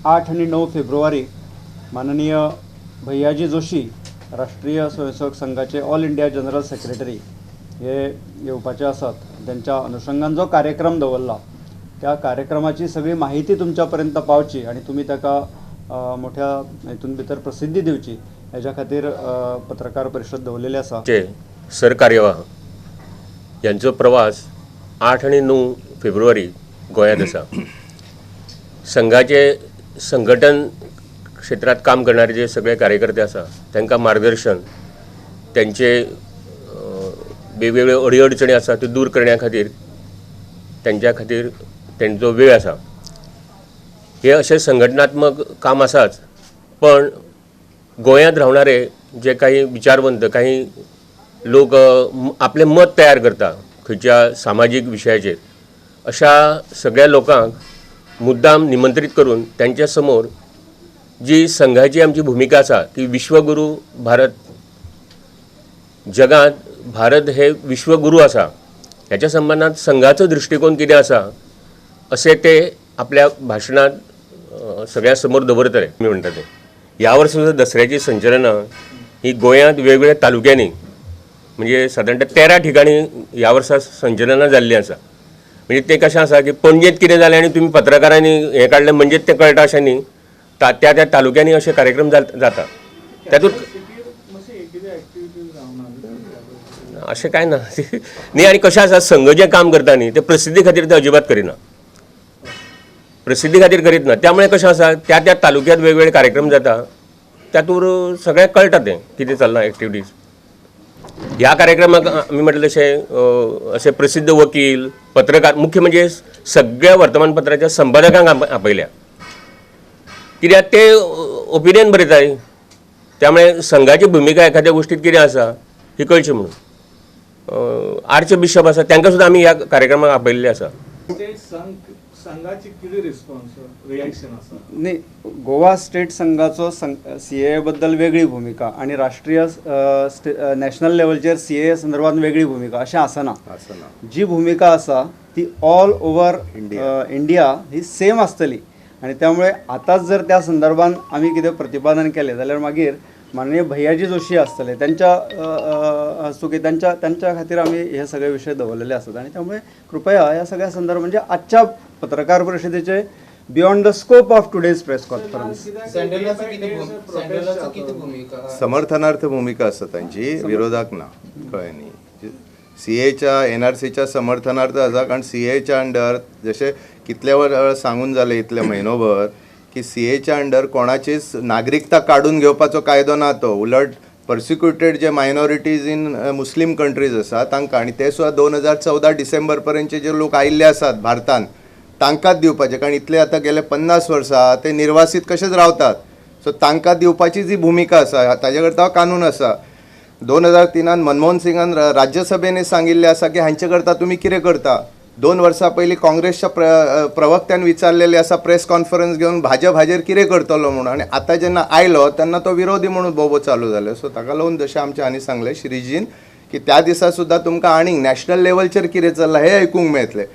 8 आणि 9 फेब्रुवारी माननीय भैयाजी जोशी राष्ट्रीय स्वयंसेवक संघाचे ऑल इंडिया जनरल सेक्रेटरी हे येवपाचे आसात। त्यांच्या अनुषंगान जो कार्यक्रम दवरला त्या कार्यक्रमाची सगळी माहिती तुमच्यापर्यंत पावची आणि तुम्ही ताका मोठ्या हितून भितर प्रसिद्धी दिवची हेच्या खातीर पत्रकार परिषद दवरलेली आसा। सरकार्यवाह यांचो प्रवास 8 आणि 9 फेब्रुवारी गोंयांत आसा। संघाचे संघटन क्षेत्रात काम करणारे जे सगळे कार्यकर्ते आसा तांकां मार्गदर्शन त्यांचे वेगवेगळ्यो अडीअडचणी आसा त्यो दूर करण्या खातीर त्यांच्या खातीर त्यांचो वेळ आसा। हे असे संघटनात्मक काम आसाच, पण गोंयांत रावणारे जे काही विचारवंत काही लोक आपले मत तयार करता खंयच्या सामाजीक विशयाचेर, अशा सगळ्या लोकांक मुद्दाम निमंत्रित करून त्यांच्या समोर जी संघाची आमची भूमिका आसा की विश्वगुरू भारत, जगात भारत हे विश्वगुरू आसा, ह्याच्या संबंधात संघाचो दृष्टिकोन कितें आसा असे ते आपल्या भाशणात सगळ्या समोर दवरतले। मी म्हणटा ते ह्या वर्सा सुद्दां दसऱ्याची संचलनां ही गोंयांत वेगवेगळ्या तालुक्यांनी म्हणजे साधारणतः 13 ठिकाणी ह्या वर्सा संचलनां जाल्लीं आसा। म्हणजे ते कशें आसा की पणजेंत कितें जालें आनी तुमी पत्रकारांनी हें काडलें म्हणजेच तें कळटा अशें न्ही, त्या तालुक्यांनी असे कार्यक्रम जाता। तातूंत अशें कांय ना न्ही। आनी कशें आसा संघ जें काम करता न्ही ते प्रसिद्धी खातीर ते अजिबात करिना, प्रसिद्धी खातीर करीत ना। त्यामुळे कशें आसा त्या तालुक्यांत वेगवेगळे कार्यक्रम जाता, तातूंत सगळ्यांक कळटा तें कितें चल्लां एक्टिविटीज। ह्या कार्यक्रमाक आमी म्हटलें तशें अशे प्रसिद्ध वकील, पत्रकार, मुख्य म्हणजे सगळ्या वर्तमानपत्राच्या संपादकांक आपयल्या, कित्याक ते ओपिनियन बरयताय। त्यामुळे संघाची भूमिका एखाद्या गोष्टीत कितें आसा ही कळची म्हणून आर्च बिशप आसा तांकां सुद्दां आमी ह्या कार्यक्रमाक आपयल्ले आसा। संघाची किती रिस्पॉन्स रिएक्शन आसा? नाही, गोवा स्टेट संघाचो CAA बद्दल वेगळी भूमिका आणि राष्ट्रीय नॅशनल लेवलचेर CAA संदर्भात वेगळी भूमिका अशें आसना। जी भूमिका आसा ती ऑल ओवर इंडिया ही सेम आसतली आणि त्यामुळे आताच जर त्या संदर्भात आम्ही कितें प्रतिपादन केले जाल्यार मागीर माननीय भैयाजी जोशी आसतले त्यांच्या हस्तुकी त्यांच्या खातीर आम्ही हे सगळे विषय दवरलेले असतात आणि त्यामुळे कृपया या सगळ्या संदर्भ म्हणजे आजच्या पत्रकार परिषदेचे beyond the scope of today's press conference समर्थनार्थ भूमिका आसा तांची, विरोधाक ना, कळ्ळें न्ही। CAAच्या NRCच्या समर्थनार्थ आसा, कारण CAAच्या अंडर जशें कितले वेळ सांगून जाले इतले म्हयनोभर की CAAच्या अंडर कोणाचीच नागरिकता काढून घेवपाचो कायदो ना तो, उलट पर्सिक्युटेड जे मायनॉरिटीज इन मुस्लीम कंट्रीज आसा तांकां, आणि ते सुद्दां 2014 डिसेंबर पर्यंतचे जे लोक आयिल्ले आसात भारतांत तांकांच दिवपाचे, कारण इतले आतां गेले 50 वर्सां ते निर्वासित कशेंच रावतात, सो तांकां दिवपाची जी भूमिका आसा ताजे करता कानून आसा। 2003 मनमोहन सिंगान राज्यसभेने सांगिल्लें आसा की हांचे करता तुमी कितें करता। 2 वर्सां पयलीं काँग्रेसच्या प्रवक्त्यान विचारलेले आसा प्रेस कॉन्फरन्स घेवन भाजप हाजेर कितें करतलो म्हणून, आनी आतां जेन्ना आयलो तेन्ना तो विरोधी म्हणून बोबो चालू जालो। सो ताका लागून जशें आमचे हांणी सांगलें श्रीजीन की त्या दिसा सुद्दां तुमकां आनीक नॅशनल लेवलचेर कितें चल्लां हें आयकूंक मेळटलें।